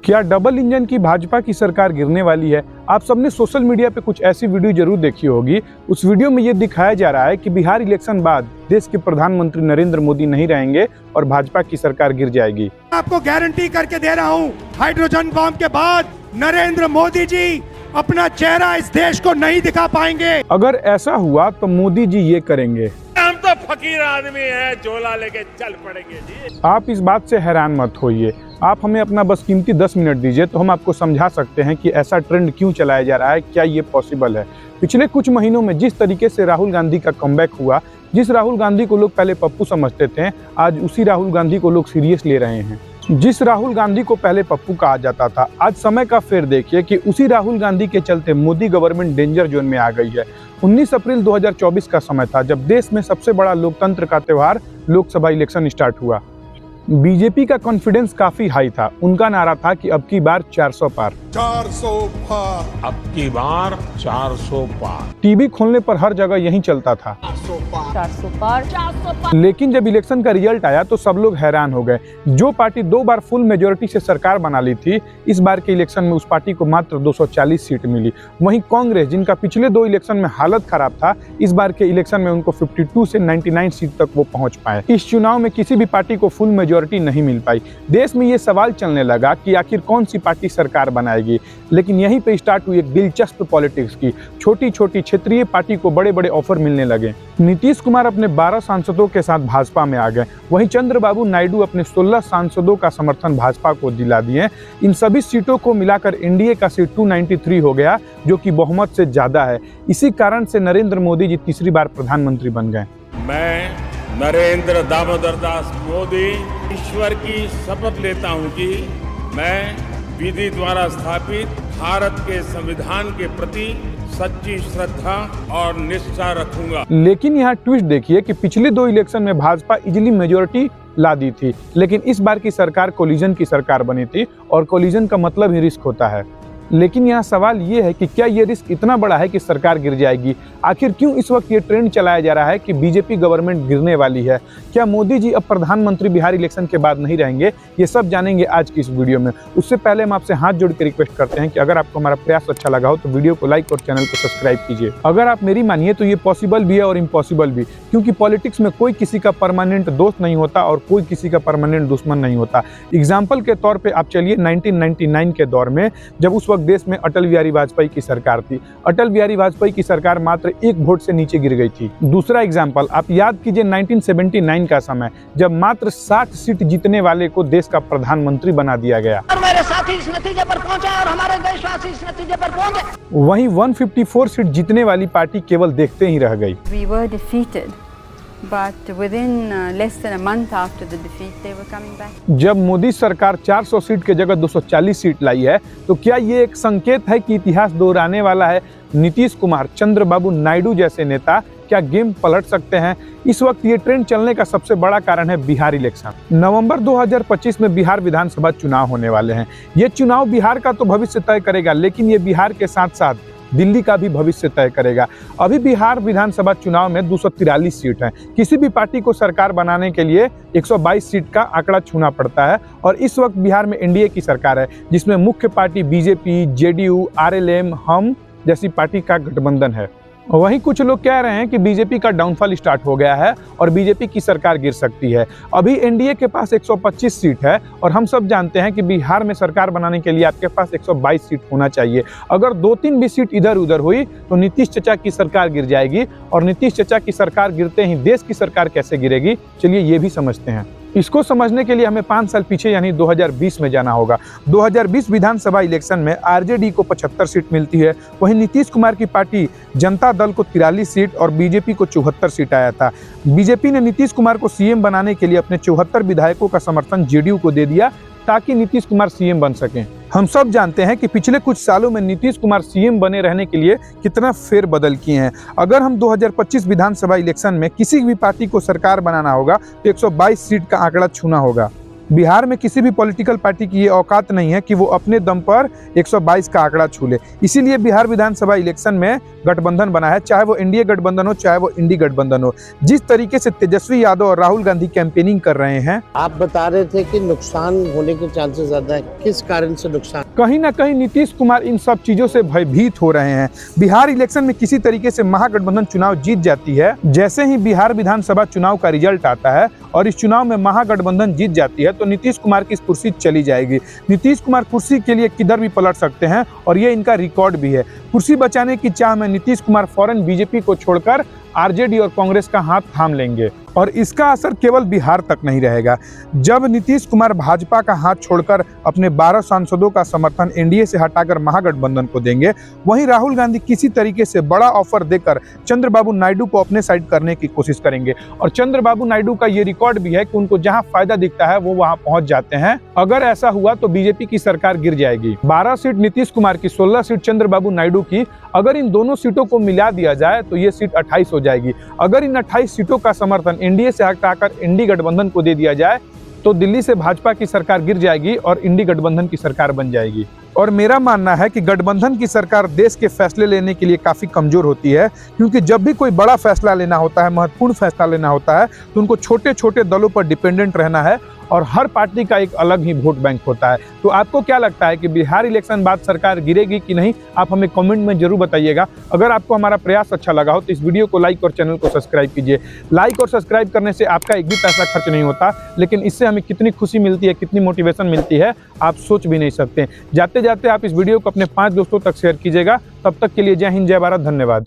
क्या double engine की भाजपा की सरकार गिरने वाली है? आप सबने सोशल मीडिया पे कुछ ऐसी वीडियो जरूर देखी होगी। उस वीडियो में ये दिखाया जा रहा है कि बिहार इलेक्शन बाद देश के प्रधानमंत्री नरेंद्र मोदी नहीं रहेंगे और भाजपा की सरकार गिर जाएगी। आपको गारंटी करके दे रहा हूँ, हाइड्रोजन बम के बाद नरेंद्र मोदी जी अपना चेहरा इस देश को नहीं दिखा पाएंगे। अगर ऐसा हुआ तो मोदी जी ये करेंगे। हम तो फकीर आदमी हैं, झोला लेके चल पड़ेंगे जी। आप इस बात से हैरान मत होइए। आप हमें अपना बस कीमती 10 मिनट दीजिए तो हम आपको समझा सकते हैं कि ऐसा ट्रेंड क्यों चलाया जा रहा है, क्या ये पॉसिबल है। पिछले कुछ महीनों में जिस तरीके से राहुल गांधी का कमबैक हुआ, जिस राहुल गांधी को लोग पहले पप्पू समझते थे, आज उसी राहुल गांधी को लोग सीरियस ले रहे हैं। जिस राहुल गांधी को पहले पप्पू कहा जाता था, आज समय का फेर देखिए कि उसी राहुल गांधी के चलते मोदी गवर्नमेंट डेंजर जोन में आ गई है। 19 अप्रैल 2024 का समय था जब देश में सबसे बड़ा लोकतंत्र का त्योहार लोकसभा इलेक्शन स्टार्ट हुआ। बीजेपी का कॉन्फिडेंस काफी हाई था। उनका नारा था कि अब की बार 400 पार, 400 पार, अब की बार 400 पार। टीवी खोलने पर हर जगह यही चलता था, 400 पार। लेकिन जब इलेक्शन का रिजल्ट आया तो सब लोग हैरान हो गए। जो पार्टी 2 बार फुल मेजोरिटी से सरकार बना ली थी, इस बार के इलेक्शन में उस पार्टी को मात्र 240 सीट मिली। वहीं कांग्रेस, जिनका पिछले 2 इलेक्शन में हालत खराब था, इस बार के इलेक्शन में उनको 52 से 99 सीट तक वो पहुंच पाए। इस चुनाव में किसी भी पार्टी को फुल मेजोरिटी नहीं मिल पाई। देश में ये सवाल चलने लगा कि आखिर कौन सी पार्टी सरकार बनाएगी। लेकिन यहीं पे स्टार्ट हुई एक दिलचस्प पॉलिटिक्स की। छोटी छोटी क्षेत्रीय पार्टी को बड़े बड़े ऑफर मिलने लगे। नीतीश कुमार अपने 12 सांसदों के साथ भाजपा में आ गए। वहीं चंद्रबाबू नायडू अपने 16 सांसदों का समर्थन भाजपा को दिला दिए। इन सभी सीटों को मिलाकर एनडीए का सीट 293 हो गया, जो कि बहुमत से ज्यादा है। इसी कारण से नरेंद्र मोदी जी तीसरी बार प्रधानमंत्री बन गए। मैं नरेंद्र दामोदर दास मोदी ईश्वर की शपथ लेता हूं कि मैं विधि द्वारा स्थापित भारत के संविधान के प्रति सच्ची श्रद्धा और निष्ठा रखूंगा। लेकिन यहाँ ट्विस्ट देखिए कि पिछले 2 इलेक्शन में भाजपा इजिली मेजोरिटी ला दी थी, लेकिन इस बार की सरकार कोलिजन की सरकार बनी थी और कोलिजन का मतलब ही रिस्क होता है। लेकिन यहाँ सवाल ये है कि क्या ये रिस्क इतना बड़ा है कि सरकार गिर जाएगी? आखिर क्यों इस वक्त ये ट्रेंड चलाया जा रहा है कि बीजेपी गवर्नमेंट गिरने वाली है? क्या मोदी जी अब प्रधानमंत्री बिहार इलेक्शन के बाद नहीं रहेंगे? ये सब जानेंगे आज की इस वीडियो में। उससे पहले हम आपसे हाथ जोड़ के रिक्वेस्ट करते हैं कि अगर आपको हमारा प्रयास अच्छा लगा हो तो वीडियो को लाइक और चैनल को सब्सक्राइब कीजिए। अगर आप मेरी मानिए तो ये पॉसिबल भी है और इम्पॉसिबल भी, क्योंकि पॉलिटिक्स में कोई किसी का परमानेंट दोस्त नहीं होता और कोई किसी का परमानेंट दुश्मन नहीं होता। एग्जाम्पल के तौर पर आप चलिए 1999 के दौर में, जब उस वक्त देश में अटल बिहारी वाजपेयी की सरकार थी। अटल बिहारी वाजपेयी की सरकार मात्र 1 वोट से नीचे गिर गई थी। दूसरा एग्जाम्पल आप याद कीजिए 1979 का समय, जब मात्र 60 सीट जीतने वाले को देश का प्रधानमंत्री बना दिया गया। और मेरे साथी इस नतीजे पर पहुंचे और हमारे देशवासी इस नतीजे पर पहुंचे। वहीं 154 सीट जीतने वाली पार्टी केवल देखते ही रह गई। We were defeated, but within less than a month after the defeat, they were coming back. जब मोदी सरकार 400 सीट के जगह 240 सीट लाई है, तो क्या ये एक संकेत है कि इतिहास दोहराने वाला है? नीतीश कुमार, चंद्रबाबू नायडू जैसे नेता क्या गेम पलट सकते हैं? इस वक्त ये ट्रेंड चलने का सबसे बड़ा कारण है बिहार इलेक्शन। नवंबर 2025 में बिहार विधानसभा चुनाव होने वाले हैं। ये चुनाव बिहार का तो भविष्य तय करेगा, लेकिन ये बिहार के साथ साथ दिल्ली का भी भविष्य तय करेगा। अभी बिहार विधानसभा चुनाव में 243 सीट हैं। किसी भी पार्टी को सरकार बनाने के लिए 122 सीट का आंकड़ा छूना पड़ता है और इस वक्त बिहार में एनडीए की सरकार है, जिसमें मुख्य पार्टी बीजेपी, जेडीयू, आरएलएम, हम जैसी पार्टी का गठबंधन है। वहीं कुछ लोग कह रहे हैं कि बीजेपी का डाउनफॉल स्टार्ट हो गया है और बीजेपी की सरकार गिर सकती है। अभी एनडीए के पास 125 सीट है और हम सब जानते हैं कि बिहार में सरकार बनाने के लिए आपके पास 122 सीट होना चाहिए। अगर 2-3 भी सीट इधर उधर हुई तो नीतीश चाचा की सरकार गिर जाएगी और नीतीश चाचा की सरकार गिरते ही देश की सरकार कैसे गिरेगी, चलिए ये भी समझते हैं। इसको समझने के लिए हमें 5 साल पीछे यानी 2020 में जाना होगा। 2020 विधानसभा इलेक्शन में आरजेडी को 75 सीट मिलती है। वहीं नीतीश कुमार की पार्टी जनता दल को 43 सीट और बीजेपी को 74 सीट आया था। बीजेपी ने नीतीश कुमार को सीएम बनाने के लिए अपने 74 विधायकों का समर्थन जेडीयू को दे दिया ताकि नीतीश कुमार सीएम बन सकें। हम सब जानते हैं कि पिछले कुछ सालों में नीतीश कुमार सीएम बने रहने के लिए कितना फेरबदल किए हैं। अगर हम 2025 विधानसभा इलेक्शन में किसी भी पार्टी को सरकार बनाना होगा तो 122 सीट का आंकड़ा छूना होगा। बिहार में किसी भी पॉलिटिकल पार्टी की ये औकात नहीं है कि वो अपने दम पर 122 का आंकड़ा छू ले। इसीलिए बिहार विधानसभा इलेक्शन में गठबंधन बना है, चाहे वो एनडीए गठबंधन हो चाहे वो इंडी गठबंधन हो। जिस तरीके से तेजस्वी यादव और राहुल गांधी कैंपेनिंग कर रहे हैं, आप बता रहे थे कि नुकसान होने के चांसेस ज्यादा है, किस कारण से नुकसान? कहीं ना कहीं नीतीश कुमार इन सब चीजों से भयभीत हो रहे हैं। बिहार इलेक्शन में किसी तरीके से महागठबंधन चुनाव जीत जाती है, जैसे ही बिहार विधानसभा चुनाव का रिजल्ट आता है और इस चुनाव में महागठबंधन जीत जाती है तो नीतीश कुमार की कुर्सी चली जाएगी। नीतीश कुमार कुर्सी के लिए किधर भी पलट सकते हैं और ये इनका रिकॉर्ड भी है। कुर्सी बचाने की चाह में नीतीश कुमार फौरन बीजेपी को छोड़कर आरजेडी और कांग्रेस का हाथ थाम लेंगे और इसका असर केवल बिहार तक नहीं रहेगा। जब नीतीश कुमार भाजपा का हाथ छोड़कर अपने 12 सांसदों का समर्थन एनडीए से हटाकर महागठबंधन को देंगे, वहीं राहुल गांधी किसी तरीके से बड़ा ऑफर देकर चंद्रबाबू नायडू को अपने साइड करने की कोशिश करेंगे। और चंद्रबाबू नायडू का ये रिकॉर्ड भी है कि उनको जहां फायदा दिखता है वो वहां पहुंच जाते हैं। अगर ऐसा हुआ तो बीजेपी की सरकार गिर जाएगी। 12 सीट नीतीश कुमार की, 16 सीट चंद्रबाबू नायडू की। अगर इन दोनों सीटों को मिला दिया जाए तो ये सीट 28 हो जाएगी। अगर इन 28 सीटों का समर्थन एनडीए से हटाकर इंडी गठबंधन को दे दिया जाए तो दिल्ली से भाजपा की सरकार गिर जाएगी और इंडी गठबंधन की सरकार बन जाएगी। और मेरा मानना है कि गठबंधन की सरकार देश के फैसले लेने के लिए काफ़ी कमज़ोर होती है, क्योंकि जब भी कोई बड़ा फैसला लेना होता है, महत्वपूर्ण फैसला लेना होता है, तो उनको छोटे छोटे दलों पर डिपेंडेंट रहना है और हर पार्टी का एक अलग ही वोट बैंक होता है। तो आपको क्या लगता है कि बिहार इलेक्शन बाद सरकार गिरेगी कि नहीं? आप हमें कमेंट में जरूर बताइएगा। अगर आपको हमारा प्रयास अच्छा लगा हो तो इस वीडियो को लाइक और चैनल को सब्सक्राइब कीजिए। लाइक और सब्सक्राइब करने से आपका एक भी पैसा खर्च नहीं होता, लेकिन इससे हमें कितनी खुशी मिलती है, कितनी मोटिवेशन मिलती है, आप सोच भी नहीं सकते। जाते जाते आप इस वीडियो को अपने 5 दोस्तों तक शेयर कीजिएगा। तब तक के लिए जय हिंद, जय भारत, धन्यवाद।